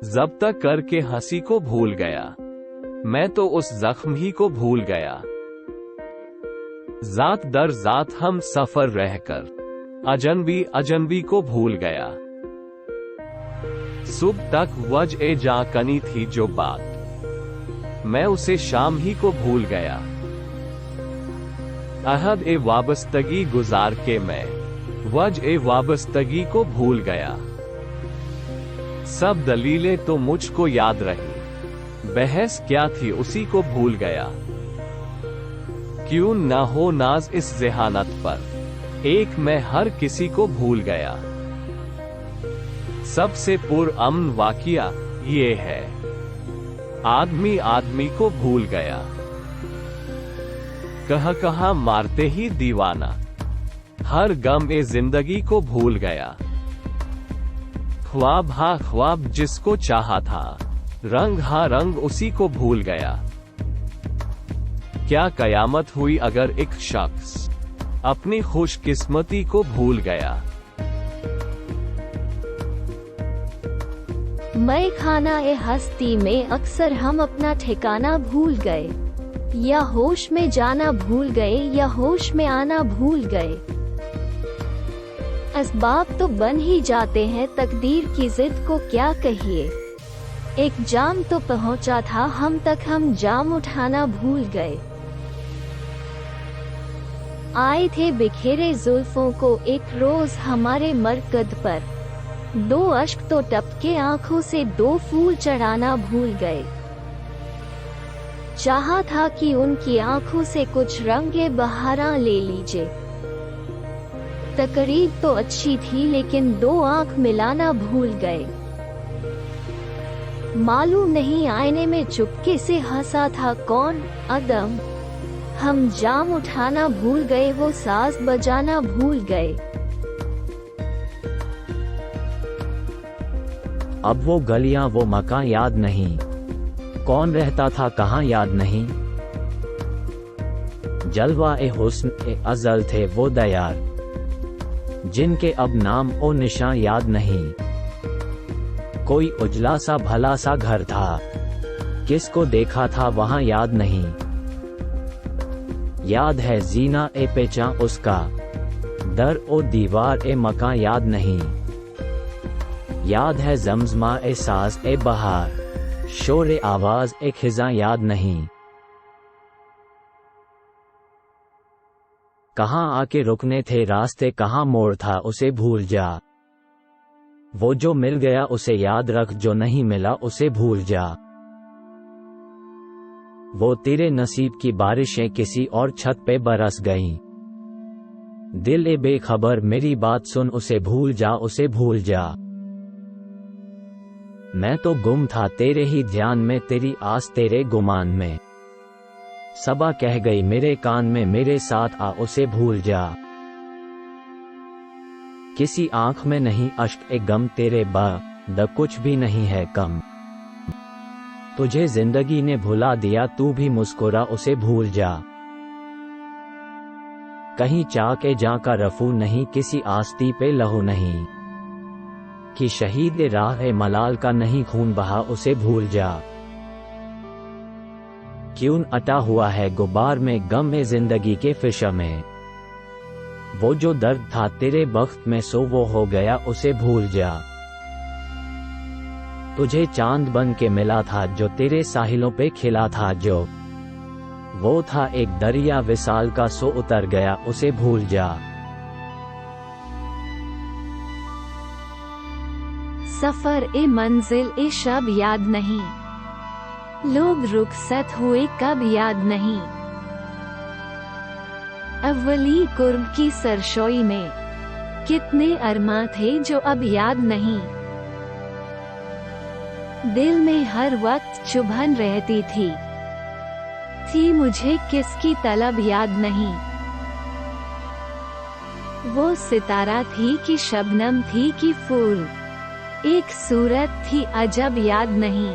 जब्त करके हंसी को भूल गया, मैं तो उस जख्म ही को भूल गया। जात दर जात हम सफर रहकर अजनबी अजनबी को भूल गया। सुबह तक वजह जा कनी थी जो बात, मैं उसे शाम ही को भूल गया। अहद ए वाबस्तगी गुजार के मैं वजह वाबस्तगी को भूल गया। सब दलीलें तो मुझको याद रही, बहस क्या थी उसी को भूल गया। क्यों न हो नाज इस ज़हानत पर, एक मैं हर किसी को भूल गया। सबसे पुरअमन वाकिया ये है, आदमी आदमी को भूल गया। कहा मारते ही दीवाना, हर गम ए जिंदगी को भूल गया। ख्वाब हा ख्वाब जिसको चाहा था, रंग हा रंग उसी को भूल गया। क्या कयामत हुई अगर एक शख्स अपनी खुशकिस्मती को भूल गया। मैं खाना ए हस्ती में अक्सर हम अपना ठिकाना भूल गए, या होश में जाना भूल गए या होश में आना भूल गए। असबाब तो बन ही जाते हैं, तकदीर की जिद को क्या कहिए। एक जाम तो पहुंचा था हम तक, हम जाम उठाना भूल गए। आए थे बिखेरे जुल्फों को एक रोज हमारे मरकद पर, दो अश्क तो टपके आंखों से दो फूल चढ़ाना भूल गए। चाहा था कि उनकी आंखों से कुछ रंगे बहारा ले लीजिए। तकरीब तो अच्छी थी लेकिन दो आंख मिलाना भूल गए। मालूम नहीं आईने में चुपके से हंसा था कौन अदम, हम जाम उठाना भूल गए, वो साज बजाना भूल गए। अब वो गलियां वो मकान याद नहीं, कौन रहता था कहाँ याद नहीं। जलवा ए हुस्न ए अजल थे वो दयार, जिनके अब नाम ओ निशान याद नहीं। कोई उजला सा भला सा घर था, किसको देखा था वहाँ याद नहीं। याद है जीना ए पेचा उसका, दर ओ दीवार ए मकान याद नहीं। याद है जमजमा ए साज ए बहार, शोर ए आवाज ए खिजा याद नहीं। कहाँ आके रुकने थे रास्ते, कहाँ मोड़ था उसे भूल जा। वो जो मिल गया उसे याद रख, जो नहीं मिला उसे भूल जा। वो तेरे नसीब की बारिशें किसी और छत पे बरस गईं। दिल ए बेखबर मेरी बात सुन, उसे भूल जा, उसे भूल जा। मैं तो गुम था तेरे ही ध्यान में, तेरी आस तेरे गुमान में। सबा कह गई मेरे कान में, मेरे साथ आ उसे भूल जा। किसी आंख में नहीं अश्क ए गम, तेरे बाद कुछ भी नहीं है कम। तुझे जिंदगी ने भुला दिया, तू भी मुस्कुरा उसे भूल जा। कहीं चाके जा का रफू नहीं, किसी आस्ती पे लहू नहीं। कि शहीद राह ए मलाल का नहीं खून बहा, उसे भूल जा। क्यों अटा हुआ है गुबार में गम में जिंदगी के फिशा में। वो जो दर्द था तेरे बख्त में सो वो हो गया, उसे भूल जा। तुझे चांद बन के मिला था जो तेरे साहिलों पे खिला था, जो वो था एक दरिया विसाल का सो उतर गया, उसे भूल जा। सफर ए मंजिल ए शब याद नहीं, लोग रुखसत हुए कब याद नहीं। अव्वली कुर्ब की सरशोई में कितने अरमा थे जो अब याद नहीं। दिल में हर वक्त चुभन रहती थी मुझे किसकी तलब याद नहीं। वो सितारा थी कि शबनम थी कि फूल, एक सूरत थी अजब याद नहीं।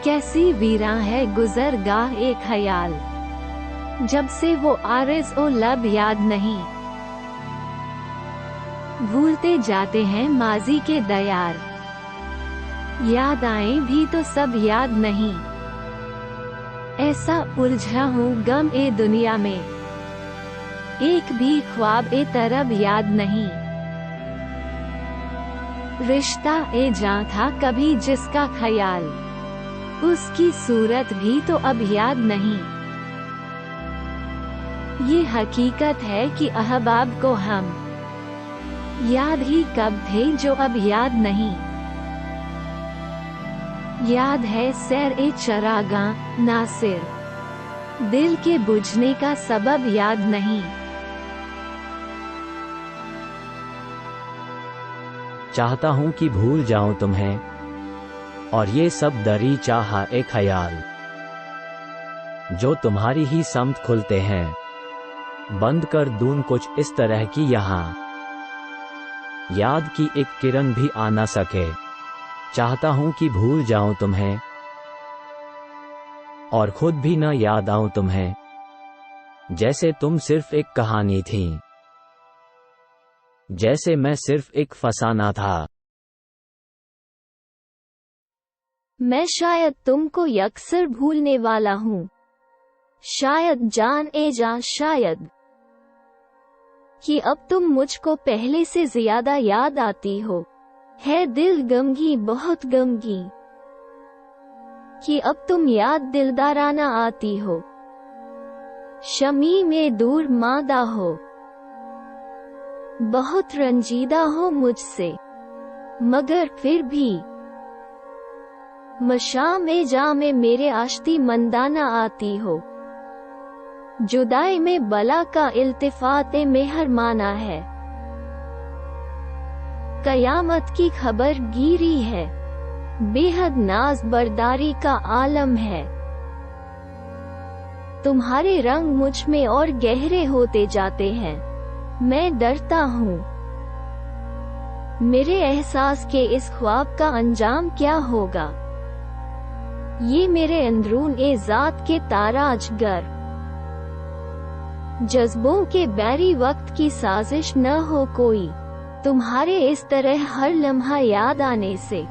कैसी वीरां है गुजरगाह एक ख्याल, जब से वो आरिज़ ओ लब याद नहीं। भूलते जाते हैं माजी के दयार, याद आए भी तो सब याद नहीं। ऐसा उलझा हूँ गम ए दुनिया में, एक भी ख्वाब ए तरब याद नहीं। रिश्ता ए जान था कभी जिसका ख्याल, उसकी सूरत भी तो अब याद नहीं। ये हकीकत है कि अहबाब को हम याद ही कब थे जो अब याद नहीं। याद है सैर ए चरागा नासिर, दिल के बुझने का सबब याद नहीं। चाहता हूँ कि भूल जाऊं तुम्हें, और ये सब दरी चाहा एक ख्याल, जो तुम्हारी ही समत खुलते हैं, बंद कर दूं कुछ इस तरह की यहाँ, याद की एक किरण भी आ ना सके। चाहता हूँ कि भूल जाऊं तुम्हें, और खुद भी ना याद आऊं तुम्हें, जैसे तुम सिर्फ एक कहानी थी, जैसे मैं सिर्फ एक फसाना था। मैं शायद तुमको यकसर भूलने वाला हूँ, शायद जान ए जान शायद, कि अब तुम मुझको पहले से ज्यादा याद आती हो। है दिल गमगी बहुत गमगी, कि अब तुम याद दिलदाराना आती हो। शमी में दूर मादा हो, बहुत रंजीदा हो मुझसे, मगर फिर भी मशाम ए जा में मेरे आश्ती मंदाना आती हो। जुदाई में बला का इल्तिफात ए मेहरमाना है, कयामत की खबर गिरी है, बेहद नाज बरदारी का आलम है। तुम्हारे रंग मुझ में और गहरे होते जाते हैं, मैं डरता हूँ मेरे एहसास के इस ख्वाब का अंजाम क्या होगा। ये मेरे अंदरून ए जात के ताराजगर, जज्बों के बैरी वक्त की साजिश न हो कोई। तुम्हारे इस तरह हर लम्हा याद आने से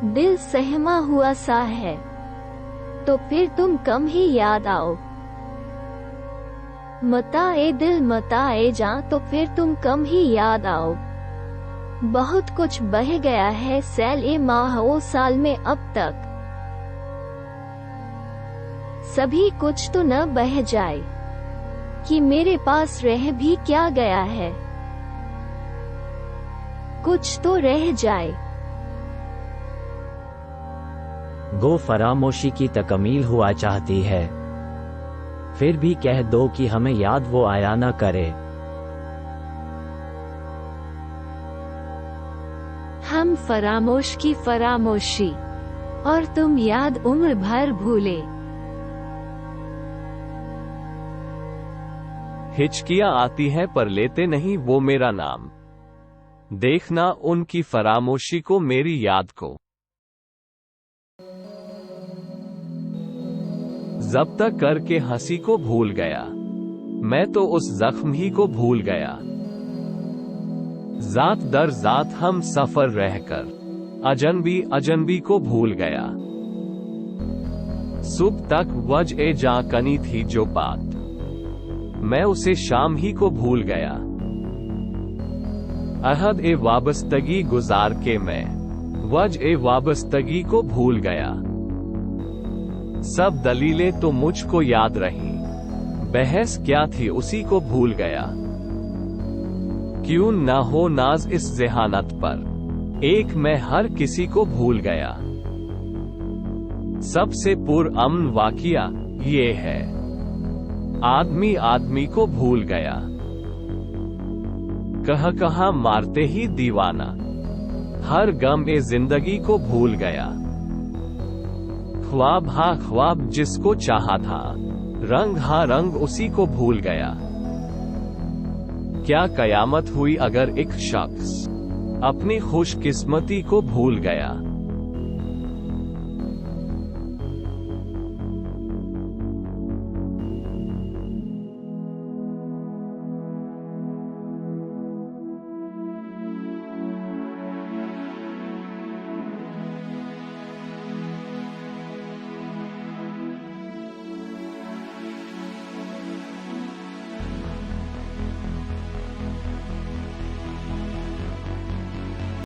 दिल सहमा हुआ सा है, तो फिर तुम कम ही याद आओ। मता ए दिल मता ए जां, तो फिर तुम कम ही याद आओ। बहुत कुछ बह गया है सैल ए माह ओ साल में अब तक, सभी कुछ तो न बह जाए कि मेरे पास रह भी क्या गया है। कुछ तो रह जाए। गो फरामोशी की तकमील हुआ चाहती है, फिर भी कह दो कि हमें याद वो आया न करे। हम फरामोश की फरामोशी, और तुम याद उम्र भर भूले। हिचकियां आती हैं पर लेते नहीं वो मेरा नाम, देखना उनकी फरामोशी को मेरी याद को। जब्त करके हंसी को भूल गया, मैं तो उस जख्म ही को भूल गया। जात दर जात हम सफर रहकर अजनबी अजनबी को भूल गया। सुबह तक वज ए जा कनी थी जो बात, मैं उसे शाम ही को भूल गया। अहद ए वाबस्तगी गुजार के मैं वज ए वाबस्तगी को भूल गया। सब दलीलें तो मुझको याद रहीं, बहस क्या थी उसी को भूल गया। क्यों ना हो नाज इस ज़हानत पर, एक मैं हर किसी को भूल गया। सबसे पुरअमन वाकिया ये है, आदमी आदमी को भूल गया। कहा मारते ही दीवाना, हर गम ए जिंदगी को भूल गया। ख्वाब हा ख्वाब जिसको चाहा था, रंग हा रंग उसी को भूल गया। क्या कयामत हुई अगर एक शख्स अपनी खुशकिस्मती को भूल गया।